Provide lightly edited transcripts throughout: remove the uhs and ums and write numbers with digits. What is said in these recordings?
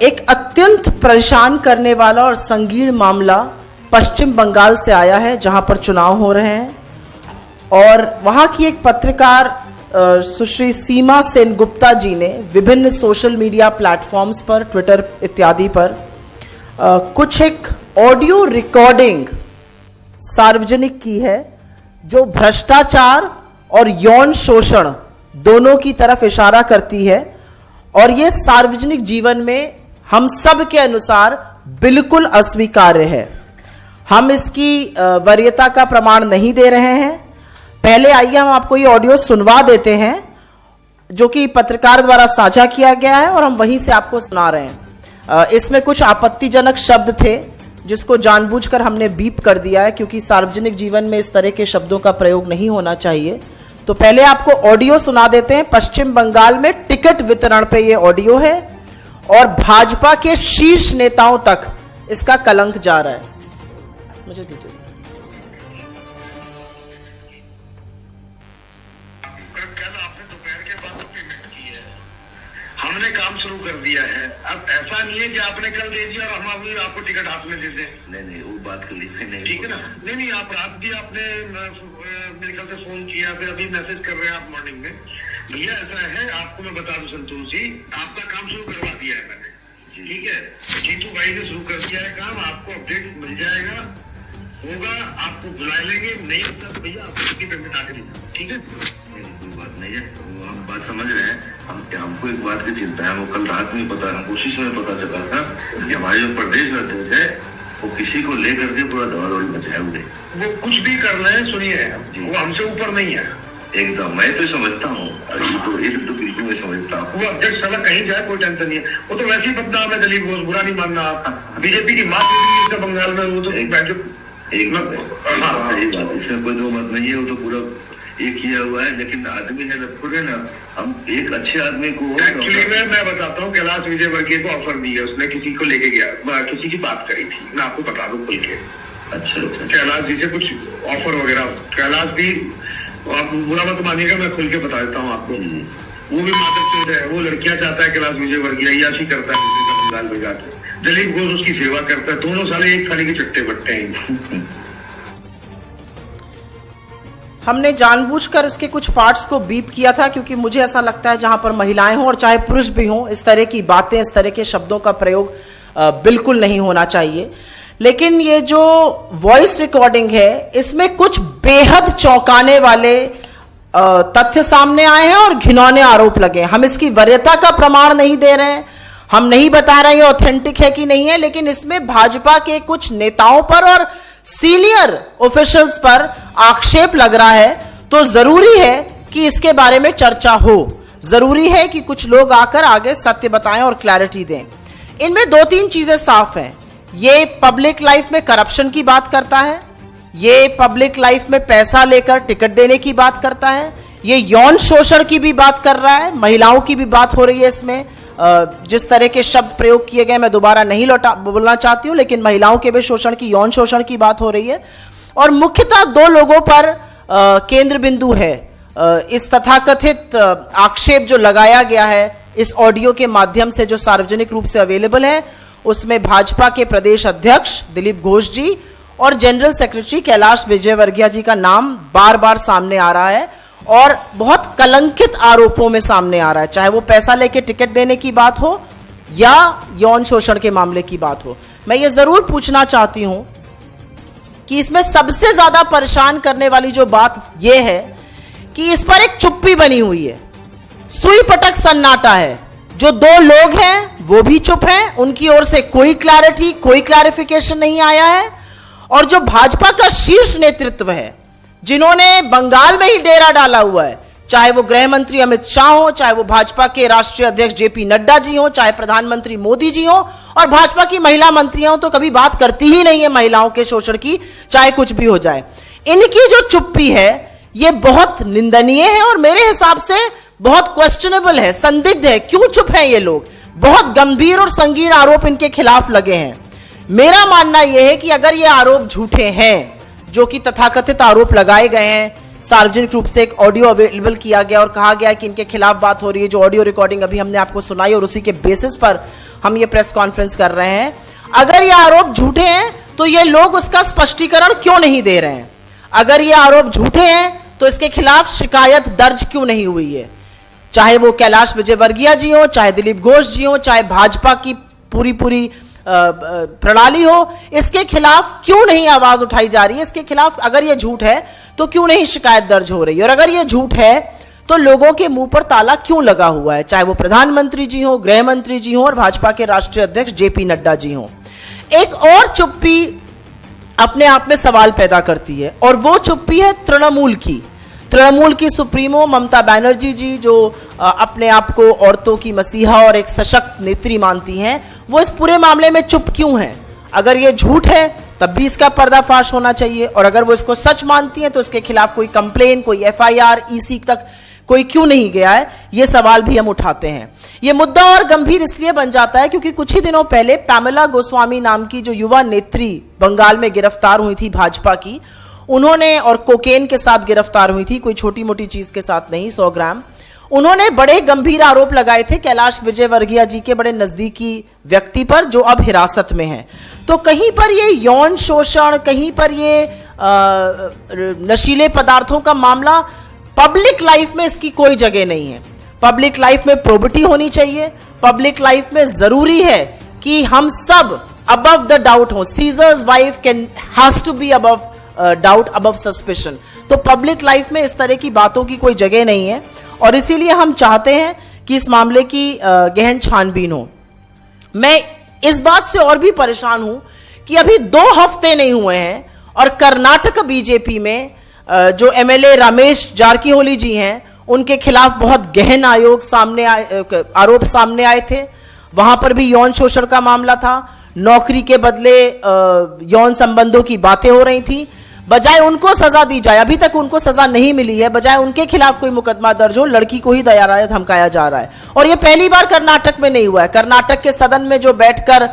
एक अत्यंत परेशान करने वाला और संगीन मामला पश्चिम बंगाल से आया है, जहां पर चुनाव हो रहे हैं और वहां की एक पत्रकार सुश्री सीमा सेनगुप्ता जी ने विभिन्न सोशल मीडिया प्लेटफॉर्म्स पर, ट्विटर इत्यादि पर कुछ एक ऑडियो रिकॉर्डिंग सार्वजनिक की है जो भ्रष्टाचार और यौन शोषण दोनों की तरफ इशारा करती है और ये सार्वजनिक जीवन में हम सब के अनुसार बिल्कुल अस्वीकार्य है। हम इसकी वरीयता का प्रमाण नहीं दे रहे हैं। पहले आइए हम आपको ये ऑडियो सुनवा देते हैं जो कि पत्रकार द्वारा साझा किया गया है और हम वहीं से आपको सुना रहे हैं। इसमें कुछ आपत्तिजनक शब्द थे जिसको जानबूझकर हमने बीप कर दिया है क्योंकि सार्वजनिक जीवन में इस तरह के शब्दों का प्रयोग नहीं होना चाहिए। तो पहले आपको ऑडियो सुना देते हैं। पश्चिम बंगाल में टिकट वितरण पे ये ऑडियो है और भाजपा के शीर्ष नेताओं तक इसका कलंक जा रहा है। मुझे दीजिए। हमने काम शुरू कर दिया है। अब ऐसा नहीं है कि आपने कल दे दिया और हम अभी आपको टिकट हाथ में दे दें। नहीं, वो बात के लिए नहीं, ठीक है ना। नहीं, आप रात भी आपने मेरे ख्याल से फोन किया, फिर अभी मैसेज कर रहे हैं आप मॉर्निंग में। भैया ऐसा है, आपको मैं बता दूं संतोष जी, आपका काम शुरू करवा दिया है मैंने, ठीक है। जीतू भाई ने शुरू कर दिया है काम, आपको अपडेट मिल जाएगा, होगा, आपको बुला लेंगे। नहीं होता तो भैया आपको उसकी पेमेंट आके देना, ठीक है। कोई बात नहीं है, हम बात समझ रहे हैं। हमको एक बात की चिंता है, वो कल रात में पता, कोशिश में पता चला था कि हमारे जो प्रदेश अध्यक्ष है वो किसी को लेकर के पूरा दौड़ मचाए हुए। वो कुछ भी कर रहे हैं, सुनिए, वो हमसे ऊपर नहीं है एकदम। मैं तो समझता हूँ, तो बिल्कुल मैं समझता हूँ। वो अध्यक्ष साला कहीं जाए कोई टेंशन नहीं है। वो तो वैसे ही बदनाम है, दलीप घोष, बुरा नहीं मानना आप। बीजेपी की मात इसका बंगाल में, वो तो एक इसमें कोई दो मत नहीं है। वो तो पूरा ये किया हुआ है, लेकिन आदमी है पूरे ना, हम एक अच्छे आदमी को एक्चुअली मैं बताता हूँ, कैलाश विजयवर्गीय को ऑफर दी है उसने, किसी को लेके गया, किसी की बात करी थी, मैं आपको बता दूं खुल के। अच्छा, कैलाश जी से कुछ ऑफर वगैरह, कैलाश भी, आप बुरा मत मानिएगा, मैं खुल के बता देता हूँ आपको। वो भी मादक है, वो लड़कियां चाहता है कैलाश विजयवर्गीय, याशी करता है बंगाल में जाकर, दलीप घोष उसकी सेवा करता है, दोनों साले एक थाली के चट्टे बट्टे हैं। हमने जानबूझकर इसके कुछ पार्ट्स को बीप किया था क्योंकि मुझे ऐसा लगता है जहां पर महिलाएं हों और चाहे पुरुष भी हों, इस तरह की बातें, इस तरह के शब्दों का प्रयोग बिल्कुल नहीं होना चाहिए। लेकिन ये जो वॉइस रिकॉर्डिंग है, इसमें कुछ बेहद चौंकाने वाले तथ्य सामने आए हैं और घिनौने आरोप लगे। हम इसकी वरीयता का प्रमाण नहीं दे रहे हैं, हम नहीं बता रहे हैं ऑथेंटिक है कि नहीं है, लेकिन इसमें भाजपा के कुछ नेताओं पर और सीनियर ऑफिशियल्स पर आक्षेप लग रहा है। तो जरूरी है कि इसके बारे में चर्चा हो, जरूरी है कि कुछ लोग आकर आगे सत्य बताएं और क्लैरिटी दें। इनमें दो तीन चीजें साफ हैं। ये पब्लिक लाइफ में करप्शन की बात करता है, ये पब्लिक लाइफ में पैसा लेकर टिकट देने की बात करता है, ये यौन शोषण की भी बात कर रहा है, महिलाओं की भी बात हो रही है इसमें। जिस तरह के शब्द प्रयोग किए गए मैं दोबारा नहीं बोलना चाहती हूं, लेकिन महिलाओं के भी शोषण की, यौन शोषण की बात हो रही है। और मुख्यतः दो लोगों पर केंद्र बिंदु है इस तथाकथित आक्षेप जो लगाया गया है इस ऑडियो के माध्यम से, जो सार्वजनिक रूप से अवेलेबल है। उसमें भाजपा के प्रदेश अध्यक्ष दिलीप घोष जी और जनरल सेक्रेटरी कैलाश विजयवर्गीय जी का नाम बार बार सामने आ रहा है और बहुत कलंकित आरोपों में सामने आ रहा है, चाहे वो पैसा लेके टिकट देने की बात हो या यौन शोषण के मामले की बात हो। मैं ये जरूर पूछना चाहती हूं कि इसमें सबसे ज्यादा परेशान करने वाली जो बात यह है कि इस पर एक चुप्पी बनी हुई है, सुई पटक सन्नाटा है। जो दो लोग हैं वो भी चुप हैं, उनकी ओर से कोई क्लैरिटी, कोई क्लैरिफिकेशन नहीं आया है। और जो भाजपा का शीर्ष नेतृत्व है, जिन्होंने बंगाल में ही डेरा डाला हुआ है, चाहे वो गृह मंत्री अमित शाह हो, चाहे वो भाजपा के राष्ट्रीय अध्यक्ष जेपी नड्डा जी हो, चाहे प्रधानमंत्री मोदी जी हो, और भाजपा की महिला मंत्रियां तो कभी बात करती ही नहीं है महिलाओं के शोषण की, चाहे कुछ भी हो जाए। इनकी जो चुप्पी है ये बहुत निंदनीय है और मेरे हिसाब से बहुत क्वेश्चनेबल है, संदिग्ध है। क्यों चुप हैं ये लोग? बहुत गंभीर और संगीन आरोप इनके खिलाफ लगे हैं। मेरा मानना यह है कि अगर ये आरोप झूठे हैं, जो कि तथाकथित आरोप लगाए गए हैं सार्वजनिक रूप से एक ऑडियो अवेलेबल किया गया और कहा गया कि इनके खिलाफ बात हो रही है। जो ऑडियो रिकॉर्डिंग अभी हमने आपको सुनाई और उसी के बेसिस पर हम ये प्रेस कॉन्फ्रेंस कर रहे हैं। अगर ये आरोप झूठे हैं तो ये लोग उसका स्पष्टीकरण क्यों नहीं दे रहे हैं? अगर ये आरोप झूठे हैं तो इसके खिलाफ शिकायत दर्ज क्यों नहीं हुई है? चाहे वो कैलाश विजयवर्गीय जी हो, चाहे दिलीप घोष जी हो, चाहे भाजपा की पूरी प्रणाली हो, इसके खिलाफ क्यों नहीं आवाज उठाई जा रही है? इसके खिलाफ अगर ये झूठ है तो क्यों नहीं शिकायत दर्ज हो रही है? और अगर ये झूठ है तो लोगों के मुंह पर ताला क्यों लगा हुआ है, चाहे वो प्रधानमंत्री जी हो, गृह मंत्री जी हो और भाजपा के राष्ट्रीय अध्यक्ष जेपी नड्डा जी हो? एक और चुप्पी अपने आप में सवाल पैदा करती है और वो चुप्पी है तृणमूल की सुप्रीमो ममता बनर्जी जी, जो अपने आप को औरतों की मसीहा और एक सशक्त नेत्री मानती हैं। वो इस पूरे मामले में चुप क्यों हैं? अगर ये झूठ है तब भी इसका पर्दाफाश होना चाहिए, और अगर वो इसको सच मानती हैं तो इसके खिलाफ कोई कंप्लेन, कोई एफआईआर, ईसी तक कोई क्यों नहीं गया है? ये सवाल भी हम उठाते हैं। ये मुद्दा और गंभीर इसलिए बन जाता है क्योंकि कुछ ही दिनों पहले पैमेला गोस्वामी नाम की जो युवा नेत्री बंगाल में गिरफ्तार हुई थी भाजपा की, उन्होंने, और कोकेन के साथ गिरफ्तार हुई थी, कोई छोटी मोटी चीज के साथ नहीं, 100 ग्राम। उन्होंने बड़े गंभीर आरोप लगाए थे कैलाश विजयवर्गीय जी के बड़े नजदीकी व्यक्ति पर, जो अब हिरासत में हैं। तो कहीं पर ये यौन शोषण, कहीं पर ये नशीले पदार्थों का मामला, पब्लिक लाइफ में इसकी कोई जगह नहीं है। पब्लिक लाइफ में प्रोबिटी होनी चाहिए। पब्लिक लाइफ में जरूरी है कि हम सब अबव द डाउट हो। Caesar's wife can has to be above doubt, above suspicion. तो पब्लिक लाइफ में इस तरह की बातों की कोई जगह नहीं है और इसीलिए हम चाहते हैं कि इस मामले की गहन छानबीन हो। मैं इस बात से और भी परेशान हूं कि अभी 2 हफ्ते नहीं हुए हैं और कर्नाटक बीजेपी में जो एमएलए रमेश जारकीहोली जी हैं, उनके खिलाफ बहुत गहन आरोप सामने आए थे। वहां पर भी यौन शोषण का मामला था, नौकरी के बदले यौन संबंधों की बातें हो रही थी। बजाय उनको सजा दी जाए, अभी तक उनको सजा नहीं मिली है, बजाय उनके खिलाफ कोई मुकदमा दर्ज हो, लड़की को ही दया धमकाया जा रहा है। और ये पहली बार कर्नाटक में नहीं हुआ है। कर्नाटक के सदन में जो बैठकर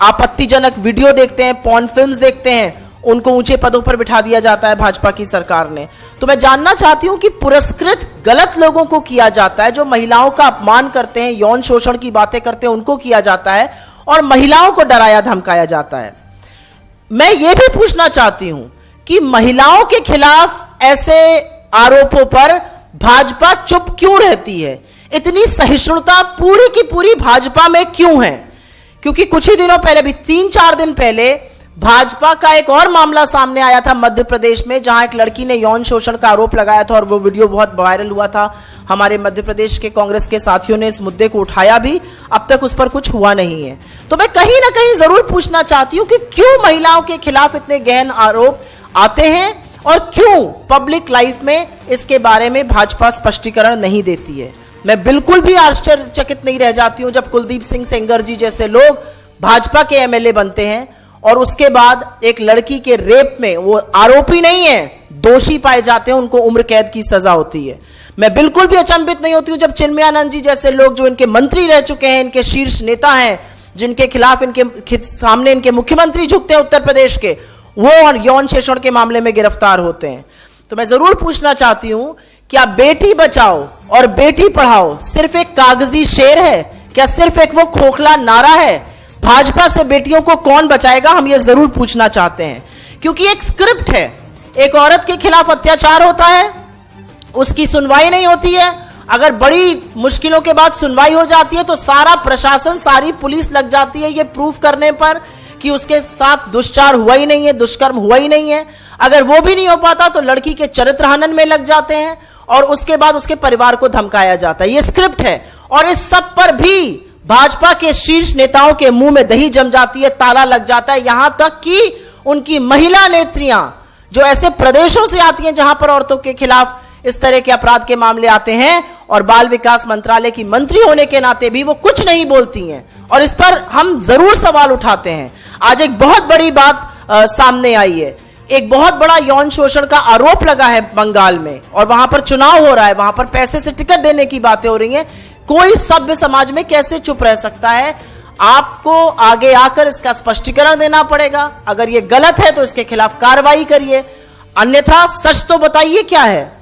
आपत्तिजनक वीडियो देखते हैं, पॉर्न फिल्म्स देखते हैं, उनको ऊंचे पदों पर बिठा दिया जाता है भाजपा की सरकार ने। तो मैं जानना चाहती हूं कि पुरस्कृत गलत लोगों को किया जाता है, जो महिलाओं का अपमान करते हैं, यौन शोषण की बातें करते हैं, उनको किया जाता है, और महिलाओं को डराया धमकाया जाता है। मैं यह भी पूछना चाहती हूं कि महिलाओं के खिलाफ ऐसे आरोपों पर भाजपा चुप क्यों रहती है? इतनी सहिष्णुता पूरी की पूरी भाजपा में क्यों है? क्योंकि कुछ ही दिनों पहले, भी 3-4 दिन पहले, भाजपा का एक और मामला सामने आया था मध्य प्रदेश में, जहां एक लड़की ने यौन शोषण का आरोप लगाया था और वो वीडियो बहुत वायरल हुआ था। हमारे मध्य प्रदेश के कांग्रेस के साथियों ने इस मुद्दे को उठाया भी, अब तक उस पर कुछ हुआ नहीं है। तो मैं कहीं ना कहीं जरूर पूछना चाहती हूं कि क्यों महिलाओं के खिलाफ इतने गहन आरोप आते हैं और क्यों पब्लिक लाइफ में इसके बारे में भाजपा स्पष्टीकरण नहीं देती है। मैं बिल्कुल भी आश्चर्यचकित नहीं रह जाती हूं जब कुलदीप सिंह सेंगर जी जैसे लोग भाजपा के एमएलए बनते हैं और उसके बाद एक लड़की के रेप में वो आरोपी नहीं है, दोषी पाए जाते हैं, उनको उम्र कैद की सजा होती है। मैं बिल्कुल भी अचंभित नहीं होती हूं जब चिन्मयानंद जी जैसे लोग, जो इनके मंत्री रह चुके हैं, इनके शीर्ष नेता हैं, जिनके खिलाफ इनके सामने इनके मुख्यमंत्री झुकते हैं उत्तर प्रदेश के, वो और यौन शोषण के मामले में गिरफ्तार होते हैं। तो मैं जरूर पूछना चाहती हूं, क्या बेटी बचाओ और बेटी पढ़ाओ सिर्फ एक कागजी शेर है? क्या सिर्फ एक वो खोखला नारा है? भाजपा से बेटियों को कौन बचाएगा, हम ये जरूर पूछना चाहते हैं। क्योंकि एक स्क्रिप्ट है, एक औरत के खिलाफ अत्याचार होता है, उसकी सुनवाई नहीं होती है, अगर बड़ी मुश्किलों के बाद सुनवाई हो जाती है तो सारा प्रशासन, सारी पुलिस लग जाती है ये प्रूफ करने पर कि उसके साथ दुष्चार हुआ ही नहीं है, दुष्कर्म हुआ ही नहीं है। अगर वो भी नहीं हो पाता तो लड़की के चरित्र हनन में लग जाते हैं और उसके बाद उसके परिवार को धमकाया जाता है। ये स्क्रिप्ट है और इस सब पर भी भाजपा के शीर्ष नेताओं के मुंह में दही जम जाती है, ताला लग जाता है। यहां तक कि उनकी महिला नेत्रियां जो ऐसे प्रदेशों से आती हैं जहां पर औरतों के खिलाफ इस तरह के अपराध के मामले आते हैं और बाल विकास मंत्रालय की मंत्री होने के नाते भी वो कुछ नहीं बोलती हैं, और इस पर हम जरूर सवाल उठाते हैं। आज एक बहुत बड़ी बात सामने आई है, एक बहुत बड़ा यौन शोषण का आरोप लगा है बंगाल में और वहां पर चुनाव हो रहा है, वहां पर पैसे से टिकट देने की बातें हो रही हैं। कोई सभ्य समाज में कैसे चुप रह सकता है? आपको आगे आकर इसका स्पष्टीकरण देना पड़ेगा। अगर ये गलत है तो इसके खिलाफ कार्रवाई करिए। अन्यथा सच तो बताइए क्या है।